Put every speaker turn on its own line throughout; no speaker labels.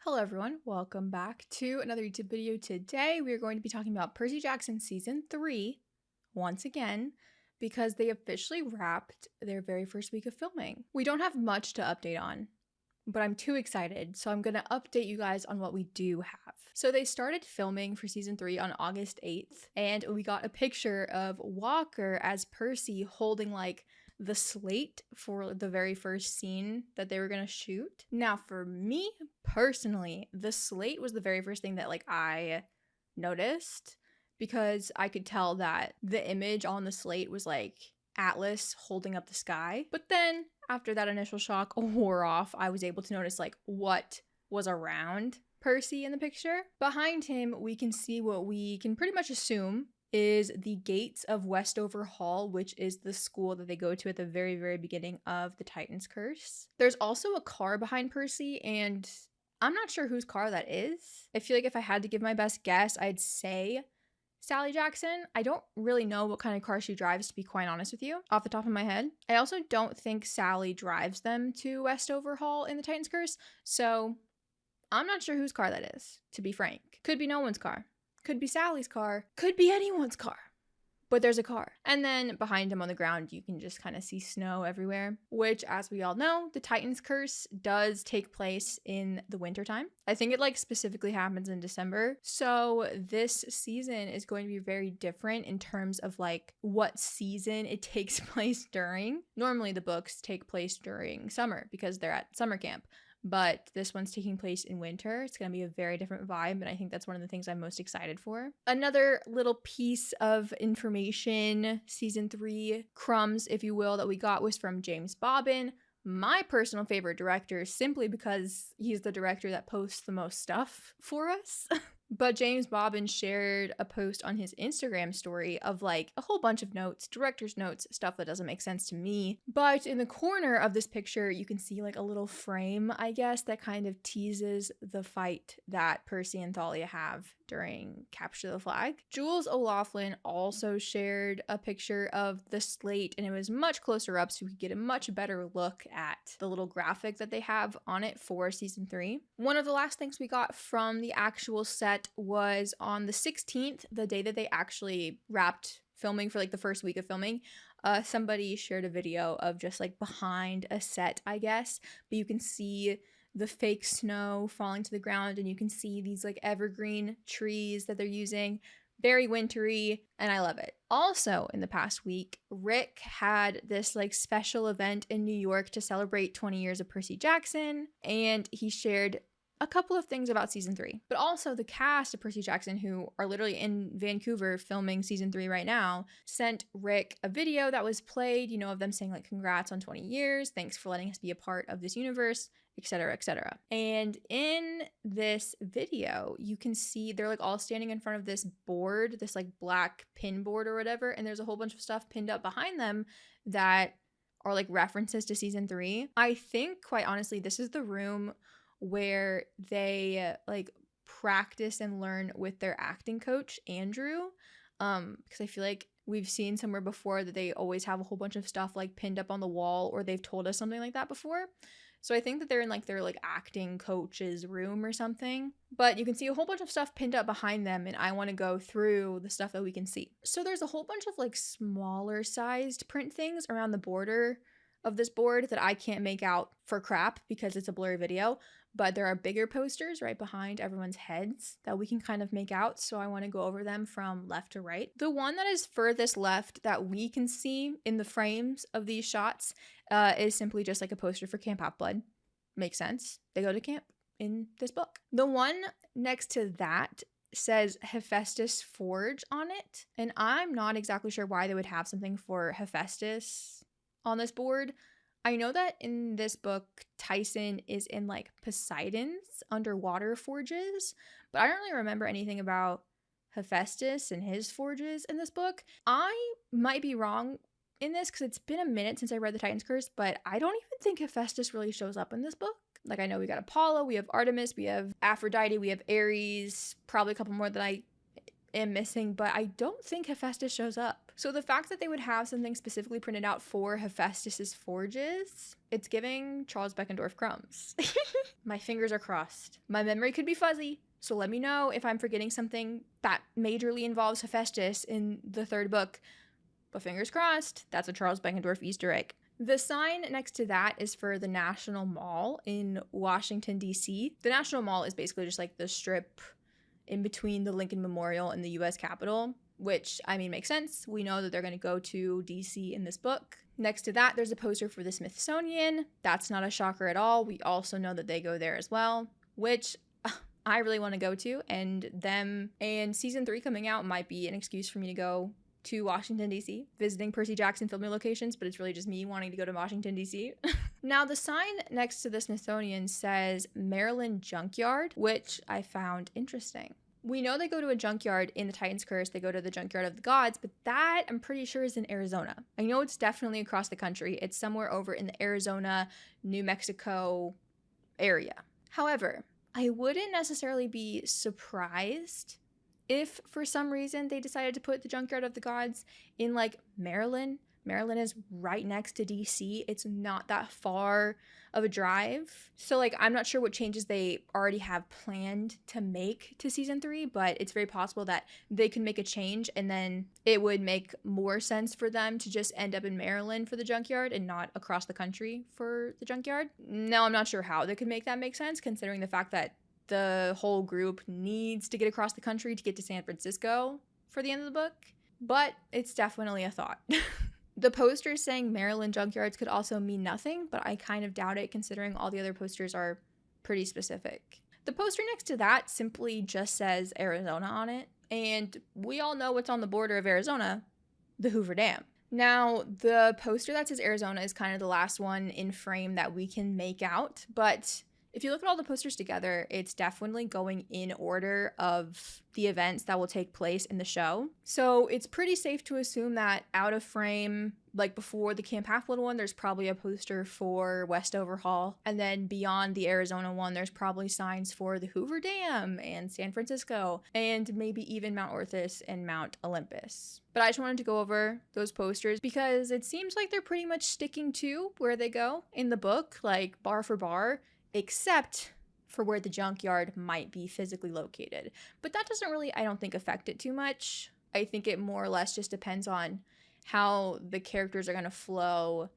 Hello everyone, welcome back to another YouTube video. Today we are going to be talking about Percy Jackson Season 3 once again because they officially wrapped their very first week of filming. We don't have much to update on, but I'm too excited, so I'm going to update you guys on what we do have. So they started filming for Season 3 on August 8th, and we got a picture of Walker as Percy holding the slate for the very first scene that they were gonna shoot. Now, for me personally, the slate was the very first thing that I noticed because I could tell that the image on the slate was Atlas holding up the sky. But then after that initial shock wore off, I was able to notice what was around Percy in the picture. Behind him, we can see what we can pretty much assume is the gates of Westover Hall, which is the school that they go to at the very, very beginning of the Titan's Curse. There's also a car behind Percy, and I'm not sure whose car that is. I feel like if I had to give my best guess, I'd say Sally Jackson. I don't really know what kind of car she drives, to be quite honest with you, off the top of my head. I also don't think Sally drives them to Westover Hall in the Titan's Curse, so I'm not sure whose car that is, to be frank. Could be no one's car. Could be Sally's car. Could be anyone's car. But there's a car. And then behind him on the ground, you can just kind of see snow everywhere, which, as we all know, the Titan's Curse does take place in the wintertime. I think it specifically happens in December. So this season is going to be very different in terms of what season it takes place during. Normally the books take place during summer because they're at summer camp. But this one's taking place in winter. It's going to be a very different vibe, and I think that's one of the things I'm most excited for. Another little piece of information, Season 3 crumbs, if you will, that we got was from James Bobbin, my personal favorite director, simply because he's the director that posts the most stuff for us. But James Bobbin shared a post on his Instagram story of a whole bunch of notes, director's notes, stuff that doesn't make sense to me. But in the corner of this picture, you can see a little frame, I guess, that kind of teases the fight that Percy and Thalia have during Capture the Flag. Jules O'Loughlin also shared a picture of the slate, and it was much closer up, so we could get a much better look at the little graphic that they have on it for Season 3. One of the last things we got from the actual set was on the 16th, the day that they actually wrapped filming for the first week of filming. Somebody shared a video of just behind a set, I guess, but you can see the fake snow falling to the ground, and you can see these evergreen trees that they're using. Very wintry, and I love it. Also, in the past week, Rick had this special event in New York to celebrate 20 years of Percy Jackson, and he shared a couple of things about Season 3. But also the cast of Percy Jackson, who are literally in Vancouver filming Season 3 right now, sent Rick a video that was played, of them saying congrats on 20 years, thanks for letting us be a part of this universe, etc., etc. And in this video, you can see they're all standing in front of this board, this black pin board or whatever, and there's a whole bunch of stuff pinned up behind them that are references to Season 3. I think, quite honestly, this is the room where they practice and learn with their acting coach, Andrew, because I feel we've seen somewhere before that they always have a whole bunch of stuff pinned up on the wall, or they've told us something like that before. So I think that they're in their acting coach's room or something. But you can see a whole bunch of stuff pinned up behind them, and I want to go through the stuff that we can see. So there's a whole bunch of smaller sized print things around the border of this board that I can't make out for crap because it's a blurry video. But there are bigger posters right behind everyone's heads that we can kind of make out, so I want to go over them from left to right. The one that is furthest left that we can see in the frames of these shots is simply just a poster for Camp Half-Blood. Makes sense. They go to camp in this book. The one next to that says Hephaestus Forge on it, and I'm not exactly sure why they would have something for Hephaestus on this board. I know that in this book, Tyson is in Poseidon's underwater forges, but I don't really remember anything about Hephaestus and his forges in this book. I might be wrong in this because it's been a minute since I read the Titan's Curse, but I don't even think Hephaestus really shows up in this book. I know we got Apollo, we have Artemis, we have Aphrodite, we have Ares, probably a couple more that I am missing, but I don't think Hephaestus shows up. So the fact that they would have something specifically printed out for Hephaestus's forges, it's giving Charles Beckendorf crumbs. My fingers are crossed. My memory could be fuzzy, so let me know if I'm forgetting something that majorly involves Hephaestus in the third book. But fingers crossed, that's a Charles Beckendorf Easter egg. The sign next to that is for the National Mall in Washington, D.C. The National Mall is basically just like the strip in between the Lincoln Memorial and the U.S. Capitol, which, I mean, makes sense. We know that they're going to go to D.C. in this book. Next to that, there's a poster for the Smithsonian. That's not a shocker at all. We also know that they go there as well, which I really want to go to, and them and season 3 coming out might be an excuse for me to go to Washington, D.C., visiting Percy Jackson filming locations, but it's really just me wanting to go to Washington, D.C. Now, the sign next to the Smithsonian says Maryland Junkyard, which I found interesting. We know they go to a junkyard in the Titan's Curse. They go to the junkyard of the gods, but that I'm pretty sure is in Arizona. I know it's definitely across the country. It's somewhere over in the Arizona, New Mexico area. However, I wouldn't necessarily be surprised if for some reason they decided to put the junkyard of the gods in like Maryland. Maryland is right next to DC. It's not that far of a drive. So like, I'm not sure what changes they already have planned to make to season 3, but it's very possible that they could make a change and then it would make more sense for them to just end up in Maryland for the junkyard and not across the country for the junkyard. Now, I'm not sure how they could make that make sense, considering the fact that the whole group needs to get across the country to get to San Francisco for the end of the book, but it's definitely a thought. The posters saying Maryland junkyards could also mean nothing, but I kind of doubt it considering all the other posters are pretty specific. The poster next to that simply just says Arizona on it, and we all know what's on the border of Arizona, the Hoover Dam. Now, the poster that says Arizona is kind of the last one in frame that we can make out, but if you look at all the posters together, it's definitely going in order of the events that will take place in the show. So it's pretty safe to assume that out of frame, like before the Camp Half-Blood one, there's probably a poster for Westover Hall. And then beyond the Arizona one, there's probably signs for the Hoover Dam and San Francisco, and maybe even Mount Orthus and Mount Olympus. But I just wanted to go over those posters because it seems like they're pretty much sticking to where they go in the book, like bar for bar, except for where the junkyard might be physically located. But that doesn't really, I don't think, affect it too much. I think it more or less just depends on how the characters are going to flow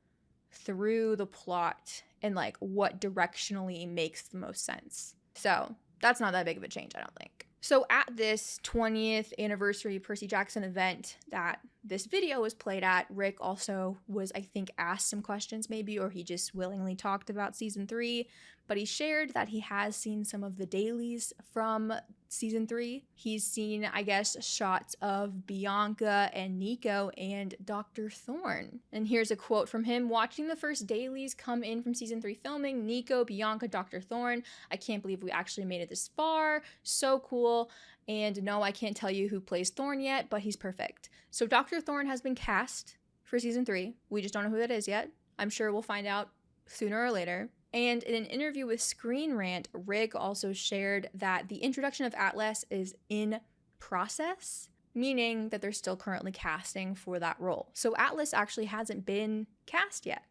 through the plot and like what directionally makes the most sense. So that's not that big of a change, I don't think. So at this 20th anniversary Percy Jackson event that this video was played at, Rick also was, I think, asked some questions maybe, or he just willingly talked about season 3, but he shared that he has seen some of the dailies from season 3. He's seen, I guess, shots of Bianca and Nico and Dr. Thorne. And here's a quote from him: "Watching the first dailies come in from season 3 filming, Nico, Bianca, Dr. Thorne, I can't believe we actually made it this far. So cool. And no, I can't tell you who plays Thorne yet, but he's perfect." So Dr. Thorne has been cast for season 3. We just don't know who that is yet. I'm sure we'll find out sooner or later. And in an interview with Screen Rant, Rick also shared that the introduction of Atlas is in process, meaning that they're still currently casting for that role. So Atlas actually hasn't been cast yet,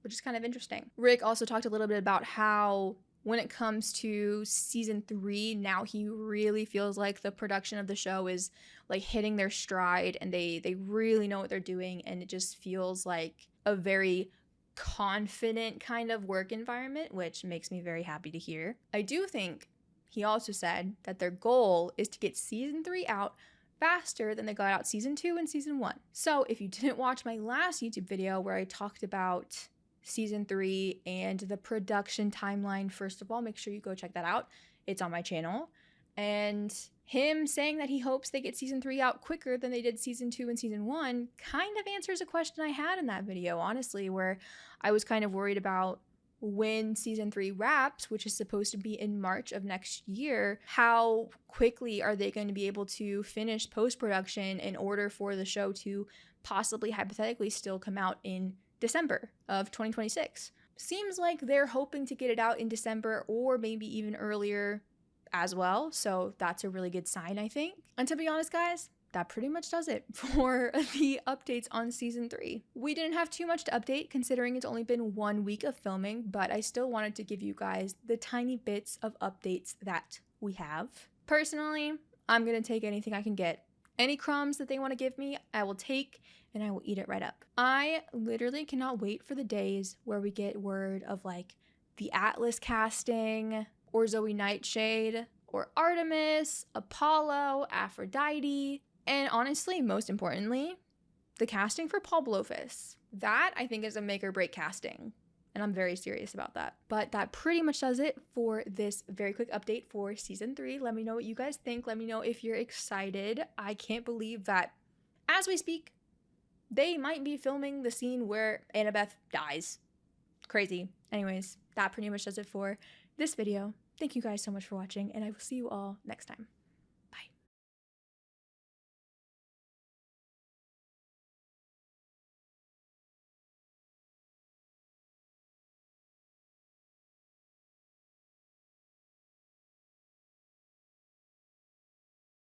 which is kind of interesting. Rick also talked a little bit about how when it comes to season 3, now he really feels like the production of the show is like hitting their stride and they really know what they're doing, and it just feels like a very confident kind of work environment, which makes me very happy to hear. I do think he also said that their goal is to get season 3 out faster than they got out season 2 and season 1. So if you didn't watch my last YouTube video where I talked about season 3 and the production timeline, first of all, make sure you go check that out. It's on my channel. And him saying that he hopes they get season 3 out quicker than they did season 2 and season 1 kind of answers a question I had in that video, honestly, where I was kind of worried about when season 3 wraps, which is supposed to be in March of next year, how quickly are they going to be able to finish post-production in order for the show to possibly, hypothetically, still come out in December of 2026. Seems like they're hoping to get it out in December or maybe even earlier as well, so that's a really good sign, I think. And to be honest, guys, that pretty much does it for the updates on season 3. We didn't have too much to update considering it's only been 1 week of filming, but I still wanted to give you guys the tiny bits of updates that we have. Personally, I'm gonna take anything I can get. Any crumbs that they want to give me, I will take and I will eat it right up. I literally cannot wait for the days where we get word of like the Atlas casting, or Zoe Nightshade, or Artemis, Apollo, Aphrodite, and honestly, most importantly, the casting for Paul Blofeld. That, I think, is a make or break casting, and I'm very serious about that. But that pretty much does it for this very quick update for season 3. Let me know what you guys think. Let me know if you're excited. I can't believe that, as we speak, they might be filming the scene where Annabeth dies. Crazy. Anyways, that pretty much does it for this video. Thank you guys so much for watching, and I will see you all next time.